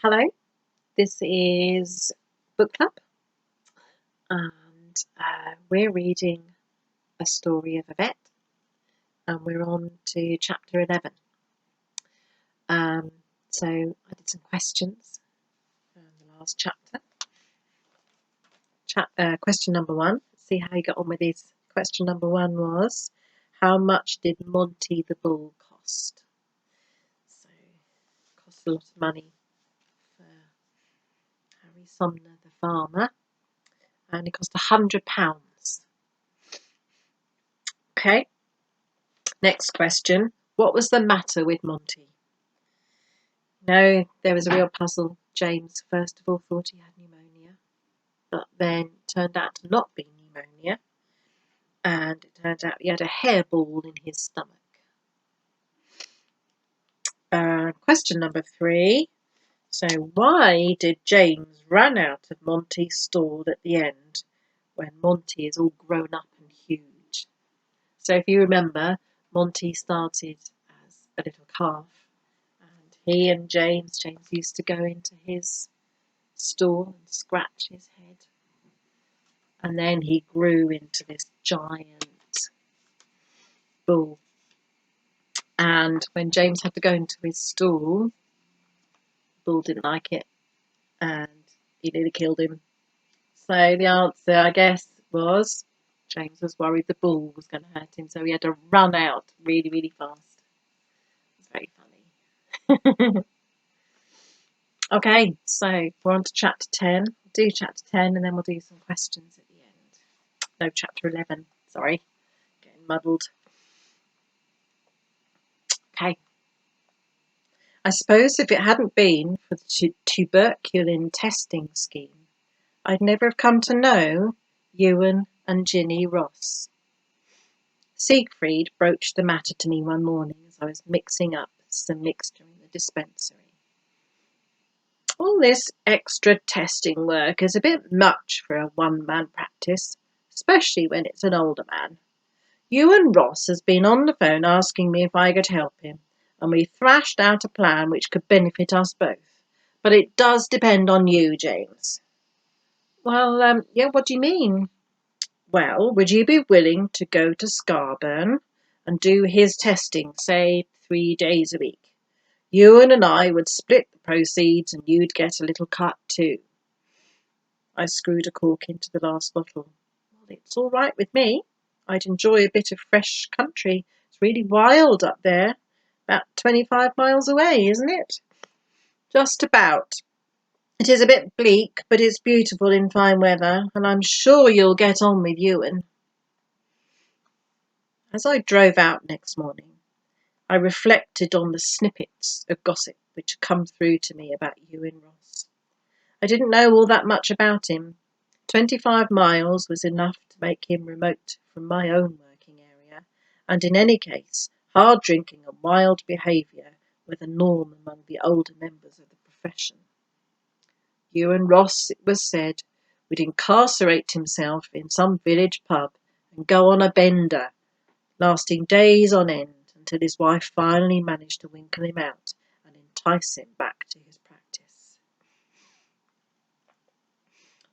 Hello, this is Book Club, and we're reading A Story of a Vet, and we're on to chapter 11. So I did some questions from the last chapter. Question number 1, see how you got on with these. Question number 1 was, how much did Monty the bull cost? So it cost a lot of money for Harry Sumner the farmer, and it cost £100. Okay, next question. What was the matter with Monty? No, there was a real puzzle. James first of all thought he had pneumonia, but then it turned out to not be pneumonia, and it turned out he had a hairball in his stomach. Question number 3. So why did James run out of Monty's stall at the end when Monty is all grown up and huge? So if you remember, Monty started as a little calf, and he and James used to go into his stall and scratch his head, and then he grew into this giant bull. And when James had to go into his stall, the bull didn't like it, and he nearly killed him. So the answer, I guess, was James was worried the bull was going to hurt him, so he had to run out really, really fast. It's very funny. Okay, so we're on to chapter 10. We'll do chapter 10 and then we'll do some questions at the end. No, chapter 11, sorry. Getting muddled. Okay. I suppose if it hadn't been for the tuberculin testing scheme, I'd never have come to know Ewan and Ginny Ross. Siegfried broached the matter to me one morning as I was mixing up some mixture in the dispensary. All this extra testing work is a bit much for a one-man practice, especially when it's an older man. Ewan Ross has been on the phone asking me if I could help him, and we thrashed out a plan which could benefit us both. But it does depend on you, James. Well, yeah, what do you mean? Well, would you be willing to go to Scarborough and do his testing, say, 3 days a week? Ewan and I would split the proceeds and you'd get a little cut too. I screwed a cork into the last bottle. Well, it's all right with me. I'd enjoy a bit of fresh country. It's really wild up there. About 25 miles away, isn't it? Just about. It is a bit bleak, but it's beautiful in fine weather, and I'm sure you'll get on with Ewan. As I drove out next morning, I reflected on the snippets of gossip which had come through to me about Ewan Ross. I didn't know all that much about him. 25 miles was enough to make him remote from my own working area, and in any case, hard drinking and wild behaviour were the norm among the older members of the profession. Ewan Ross, it was said, would incarcerate himself in some village pub and go on a bender, lasting days on end until his wife finally managed to winkle him out and entice him back to his practice.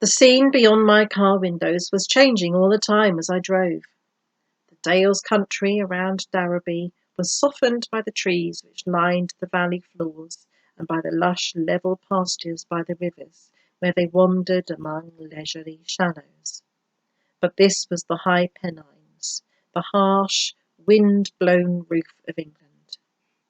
The scene beyond my car windows was changing all the time as I drove. The Dales country around Darrowby was softened by the trees which lined the valley floors and by the lush level pastures by the rivers where they wandered among leisurely shallows. But this was the high Pennines, the harsh, wind-blown roof of England,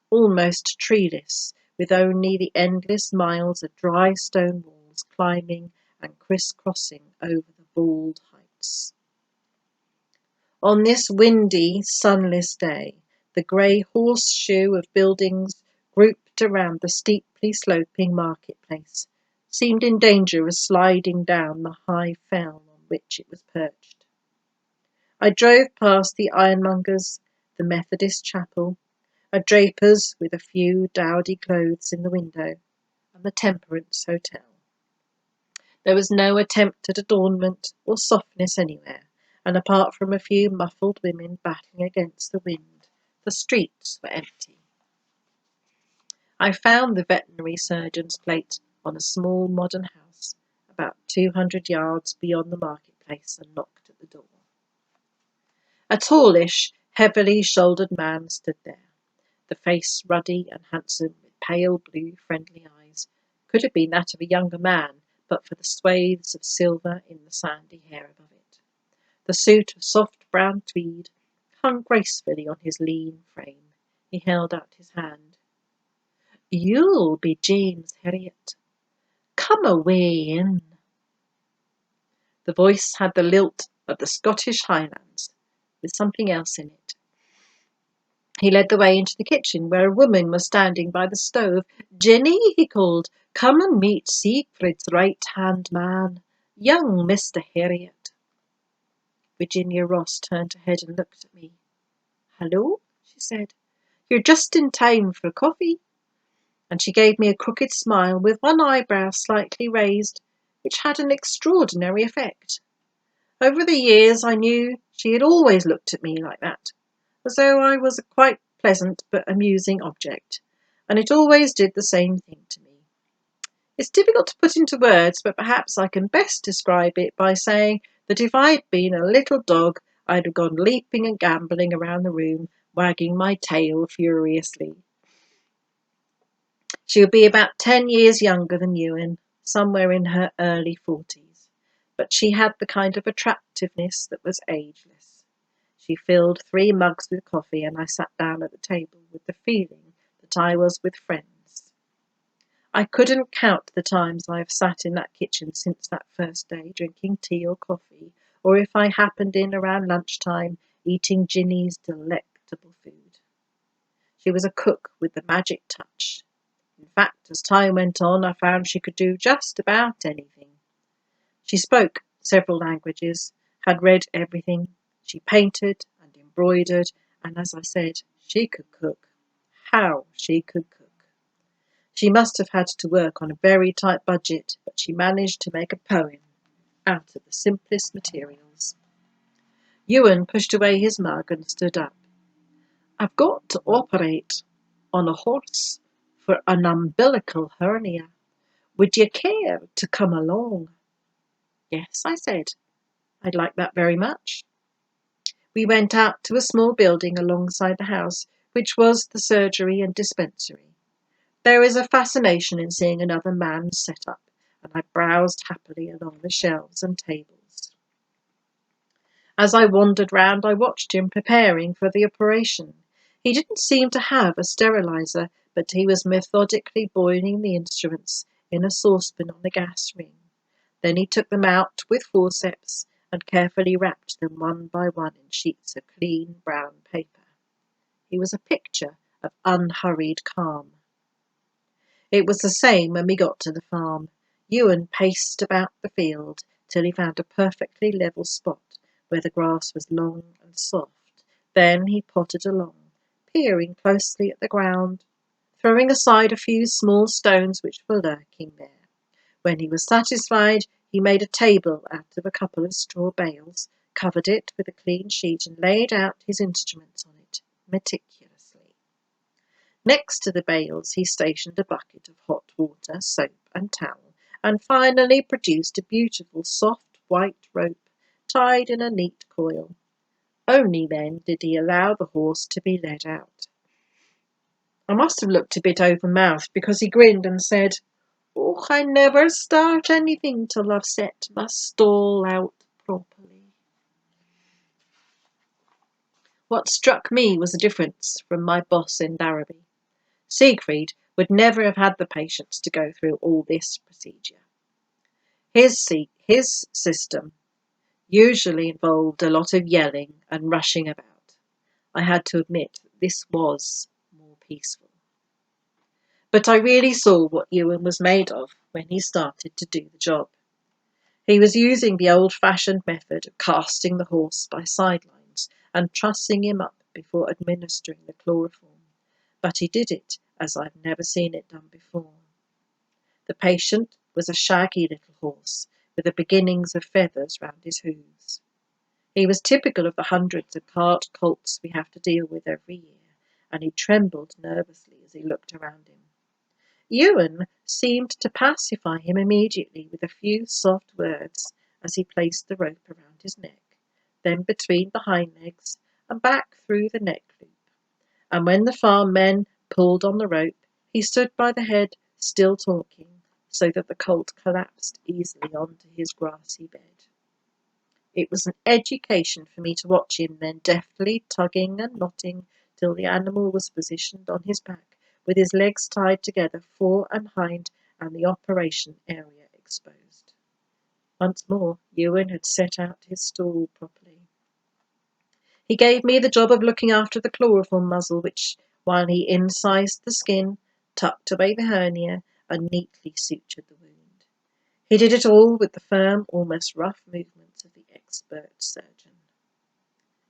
almost treeless, with only the endless miles of dry stone walls climbing and criss-crossing over the bald heights. On this windy, sunless day, the grey horseshoe of buildings grouped around the steeply sloping marketplace seemed in danger of sliding down the high fell on which it was perched. I drove past the ironmonger's, the Methodist chapel, a draper's with a few dowdy clothes in the window, and the Temperance Hotel. There was no attempt at adornment or softness anywhere, and apart from a few muffled women battling against the wind, the streets were empty. I found the veterinary surgeon's plate on a small modern house about 200 yards beyond the marketplace and knocked at the door. A tallish, heavily shouldered man stood there, the face ruddy and handsome with pale blue friendly eyes. Could have been that of a younger man, but for the swathes of silver in the sandy hair above it. The suit of soft brown tweed hung gracefully on his lean frame. He held out his hand. "You'll be James Herriot. Come away in." The voice had the lilt of the Scottish Highlands, with something else in it. He led the way into the kitchen, where a woman was standing by the stove. "Jinny," he called, "come and meet Siegfried's right-hand man, young Mr. Herriot." Virginia Ross turned her head and looked at me. "Hello," she said. "You're just in time for coffee." And she gave me a crooked smile with one eyebrow slightly raised, which had an extraordinary effect. Over the years I knew she had always looked at me like that, as though I was a quite pleasant but amusing object, and it always did the same thing to me. It's difficult to put into words, but perhaps I can best describe it by saying that if I'd been a little dog, I'd have gone leaping and gambolling around the room, wagging my tail furiously. She would be about 10 years younger than Ewan, somewhere in her early 40s, but she had the kind of attractiveness that was ageless. She filled 3 mugs with coffee, and I sat down at the table with the feeling that I was with friends. I couldn't count the times I have sat in that kitchen since that first day, drinking tea or coffee, or if I happened in around lunchtime, eating Ginny's delectable food. She was a cook with the magic touch. In fact, as time went on, I found she could do just about anything. She spoke several languages, had read everything. She painted and embroidered, and as I said, she could cook. How she could cook! She must have had to work on a very tight budget, but she managed to make a poem out of the simplest materials. Ewan pushed away his mug and stood up. "I've got to operate on a horse for an umbilical hernia. Would you care to come along?" "Yes," I said. "I'd like that very much." We went out to a small building alongside the house, which was the surgery and dispensary. There is a fascination in seeing another man's set-up, and I browsed happily along the shelves and tables. As I wandered round, I watched him preparing for the operation. He didn't seem to have a sterilizer, but he was methodically boiling the instruments in a saucepan on the gas ring. Then he took them out with forceps and carefully wrapped them one by one in sheets of clean brown paper. He was a picture of unhurried calm. It was the same when we got to the farm. Ewan paced about the field till he found a perfectly level spot where the grass was long and soft. Then he pottered along, peering closely at the ground, throwing aside a few small stones which were lurking there. When he was satisfied, he made a table out of a couple of straw bales, covered it with a clean sheet, and laid out his instruments on it meticulously. Next to the bales, he stationed a bucket of hot water, soap, and towel, and finally produced a beautiful soft white rope tied in a neat coil. Only then did he allow the horse to be led out. I must have looked a bit over-mouthed, because he grinned and said, "Oh, I never start anything till I've set my stall out properly." What struck me was the difference from my boss in Larrabee. Siegfried would never have had the patience to go through all this procedure. His system usually involved a lot of yelling and rushing about. I had to admit that this was more peaceful. But I really saw what Ewan was made of when he started to do the job. He was using the old-fashioned method of casting the horse by sidelines and trussing him up before administering the chloroform, but he did it as I've never seen it done before. The patient was a shaggy little horse with the beginnings of feathers round his hooves. He was typical of the hundreds of cart colts we have to deal with every year, and he trembled nervously as he looked around him. Ewan seemed to pacify him immediately with a few soft words as he placed the rope around his neck, then between the hind legs and back through the neck loop. And when the farm men pulled on the rope, he stood by the head, still talking, so that the colt collapsed easily onto his grassy bed. It was an education for me to watch him then deftly tugging and knotting till the animal was positioned on his back, with his legs tied together fore and hind, and the operation area exposed. Once more, Ewan had set out his stall properly. He gave me the job of looking after the chloroform muzzle, which, while he incised the skin, tucked away the hernia, and neatly sutured the wound. He did it all with the firm, almost rough movements of the expert surgeon.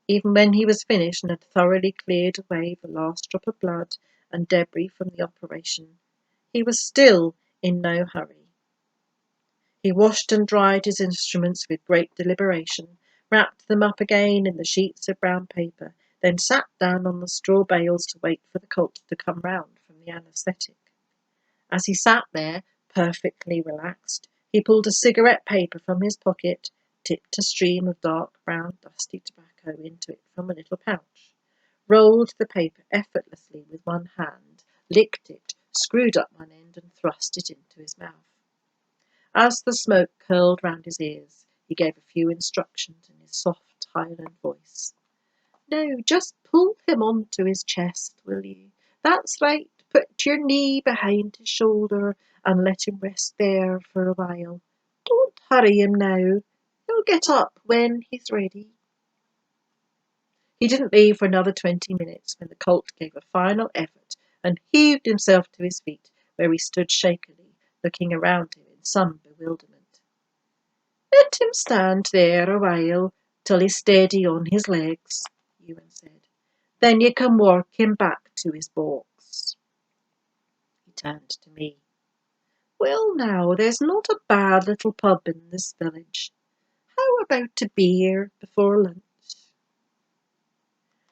Even when he was finished and had thoroughly cleared away the last drop of blood and debris from the operation, he was still in no hurry. He washed and dried his instruments with great deliberation, wrapped them up again in the sheets of brown paper, then sat down on the straw bales to wait for the colt to come round from the anaesthetic. As he sat there, perfectly relaxed, he pulled a cigarette paper from his pocket, tipped a stream of dark brown dusty tobacco into it from a little pouch, rolled the paper effortlessly with one hand, licked it, screwed up one end, and thrust it into his mouth. As the smoke curled round his ears, he gave a few instructions in his soft Highland voice. "No, just pull him onto his chest, will you? That's right. Put your knee behind his shoulder and let him rest there for a while. Don't hurry him now. He'll get up when he's ready." He didn't leave for another 20 minutes when the colt gave a final effort and heaved himself to his feet, where he stood shakily, looking around him in some bewilderment. "Let him stand there a while till he's steady on his legs," Ewan said. "Then you can work him back to his box." He turned to me. "Well now, there's not a bad little pub in this village. How about a beer before lunch?"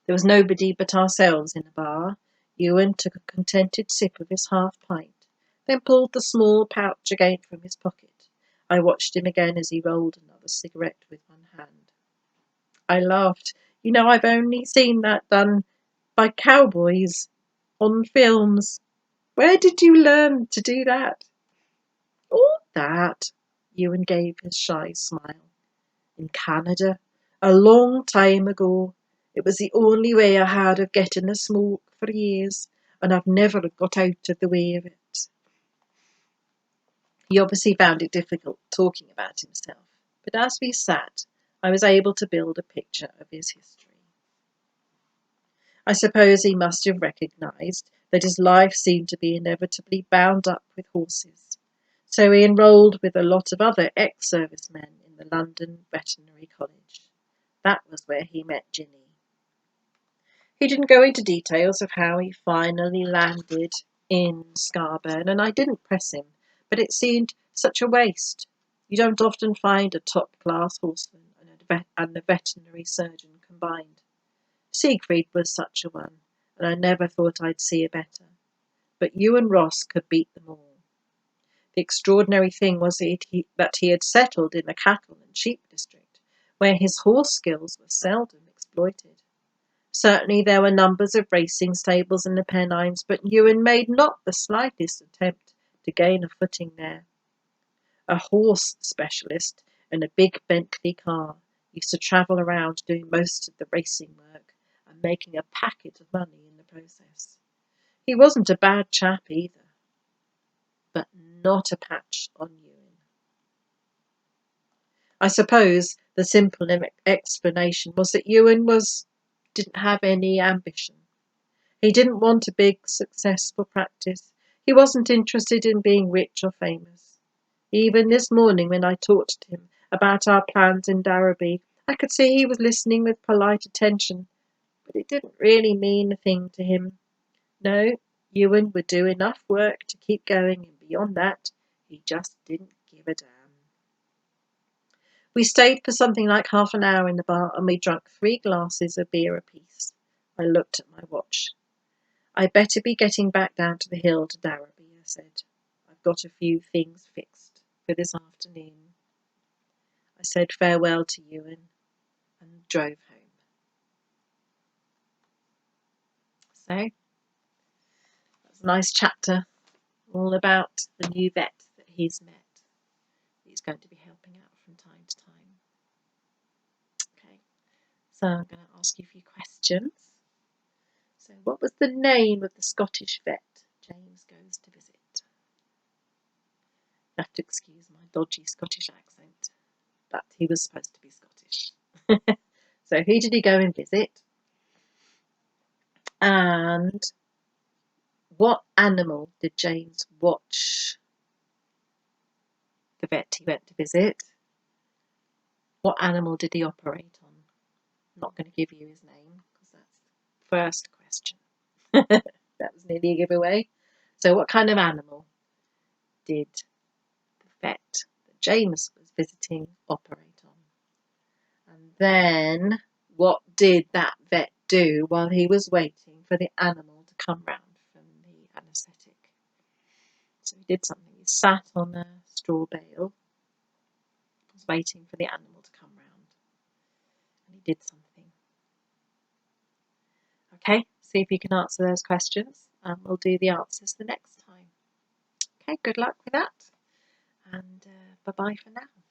There was nobody but ourselves in the bar. Ewan took a contented sip of his half-pint, then pulled the small pouch again from his pocket. I watched him again as he rolled another cigarette with one hand. I laughed. I've only seen that done by cowboys on films. Where did you learn to do that? "Oh, that," Ewan gave his shy smile. "In Canada, a long time ago. It was the only way I had of getting a smoke for years, and I've never got out of the way of it." He obviously found it difficult talking about himself, but as we sat, I was able to build a picture of his history. I suppose he must have recognised that his life seemed to be inevitably bound up with horses, so he enrolled with a lot of other ex-servicemen in the London Veterinary College. That was where he met Ginny. He didn't go into details of how he finally landed in Scarborough, and I didn't press him, but it seemed such a waste. You don't often find a top-class horseman and a veterinary surgeon combined. Siegfried was such a one, and I never thought I'd see a better. But Ewan Ross could beat them all. The extraordinary thing was that he had settled in the cattle and sheep district, where his horse skills were seldom exploited. Certainly there were numbers of racing stables in the Pennines, but Ewan made not the slightest attempt to gain a footing there. A horse specialist in a big Bentley car used to travel around doing most of the racing work and making a packet of money in the process. He wasn't a bad chap either, but not a patch on Ewan. I suppose the simple explanation was that Ewan didn't have any ambition. He didn't want a big, successful practice. He wasn't interested in being rich or famous. Even this morning, when I talked to him about our plans in Darrowby, I could see he was listening with polite attention, but it didn't really mean a thing to him. No, Ewan would do enough work to keep going, and beyond that, he just didn't give a damn. We stayed for something like half an hour in the bar, and we drank 3 glasses of beer apiece. I looked at my watch. "I'd better be getting back down to the hill to Darrowby," I said. "I've got a few things fixed for this afternoon. I said farewell to Ewan and drove home. So that's a nice chapter all about the new vet that he's met. He's going to be helping out from time to time. Okay, so I'm going to ask you a few questions. So what was the name of the Scottish vet James goes to visit? You have to excuse my dodgy Scottish accent, but he was supposed to be Scottish. So who did he go and visit? And what animal did James watch the vet he went to visit? What animal did he operate on? I'm not going to give you his name because that's the first question. That was nearly a giveaway. So what kind of animal did the vet that James was visiting operate on? And then what did that vet do while he was waiting for the animal to come round from the anaesthetic? So he did something. He sat on a straw bale, was waiting for the animal to come round, and he did something. Okay, see if you can answer those questions, and we'll do the answers the next time. Okay, good luck with that, and bye-bye for now.